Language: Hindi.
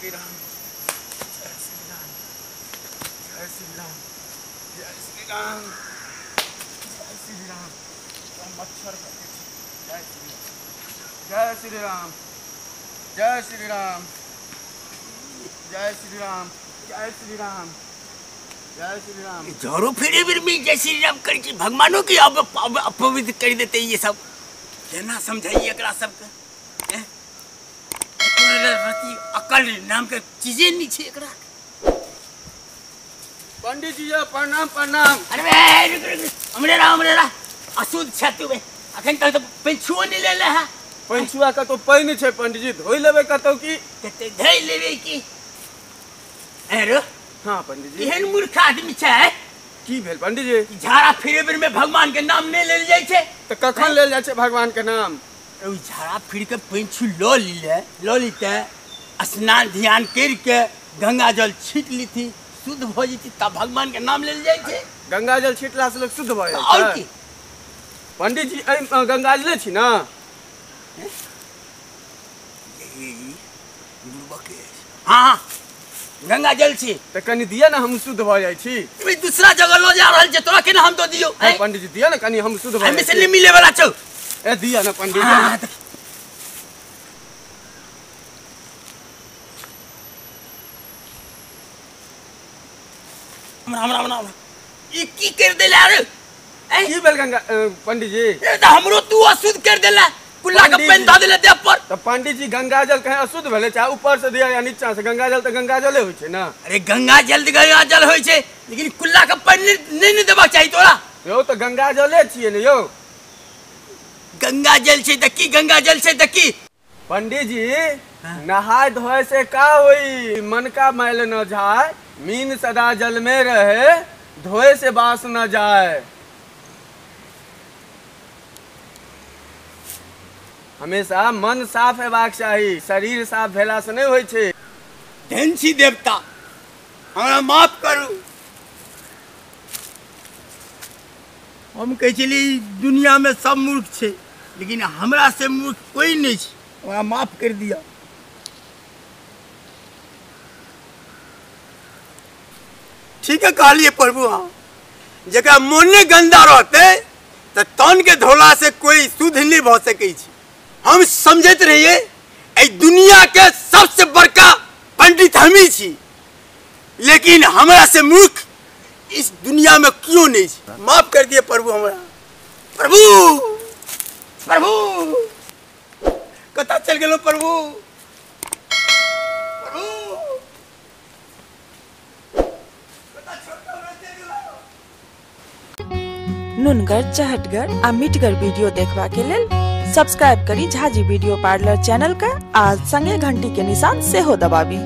श्री राम, जय श्री राम, जय श्री राम, जय श्री राम, जय श्री राम। मच्छर जय श्री राम, जय श्री राम, जय श्री राम, जय श्री राम, जय श्री राम, जय श्री राम। जोरों फिरे फिर भी जय श्री राम करके भगवानों की अब अपवित्र कर देते ये सब। केना समझाइए एकरा सबके? अकल नाम के चीजें नहीं छे एकरा। पंडित जी प्रणाम प्रणाम। अरे हमरे रा अशुद्ध छ तू बे। अखन तक तो पेंछुओ नहीं ले ले है। पेंछुआ का तो पानी छे पंडित जी, धोई लेबे कतौ की? कते धोई लेबे की? अरे हां पंडित जी। एहन मूर्ख आदमी छै की भेल पंडित जी? झाड़ा फिरे बेर में भगवान के नाम नहीं लेल जाय छे। तो कखन लेल जाय छे भगवान के नाम? ओ झाड़ा फिर के पेंछू लो लीते स्नान ध्यान करके गंगा जल छीट ली थी, शुद्ध हो जती तब भगवान के नाम लेल जाय छे। गंगा जल छीटला से लोग शुद्ध भ जाय और की पंडित जी गंगा जल छी ना? हां गंगा जल छी। त कनी दिया ना, हम शुद्ध भ जाय छी। तू दूसरा जगह लो जा रहल छे, तोरा के ना हम तो दियो। पंडित जी दिया ना कनी, हम शुद्ध भ जाय छी। हमें से नहीं मिले वाला छौ। ए दिया ना पंडित जी। राम ये की कर देला रे? की भेल गंगा पंडित जी? ए त हमरो तू अशुद्ध कर देला। कुल्ला के पेन धा देले देह पर। तो पंडित जी गंगा जल कहे अशुद्ध भेले, चाहे ऊपर से दिया या नीचा से? गंगा जल तो गंगा जले होय छे ना। अरे गंगा जल होय छे, लेकिन कुल्ला के पेन नहीं देबा चाहिए तोरा। यो तो गंगा जले छिए ने यो। गंगा जल छे त की, गंगा जल छे त की? पंडित जी नहाय धोए से का होई? मन का मैल न जाए, मीन सदा जल में रहे, धोए से बास न जाए। हमेशा मन साफ हेबाक चाही, शरीर साफ भेला से नहीं होय छे। धनसी देवता हमरा माफ करू। हम कहे छली दुनिया में सब मूर्ख छे, लेकिन हमरा से मूर्ख कोई नहीं छे। हमरा माफ कर दिया। ठीक है कहलिए प्रभु। हाँ जरा मोने गंदा रहते तो तन के धोला से कोई शुद्ध नहीं भ सके छी। हम समझते रहिए ए दुनिया के सबसे बड़का पंडित हम ही छी, लेकिन हमरा से मूर्ख इस दुनिया में क्यों नहीं छी। माफ कर दिए प्रभु हमरा। प्रभु प्रभु कता चल गेलो प्रभु? नुनगर, चहटगर आ मीठगर वीडियो देखबा के लेल सब्सक्राइब करी झाजी वीडियो पार्लर चैनल का। आज संगे घंटी के निशान से हो दबाबी।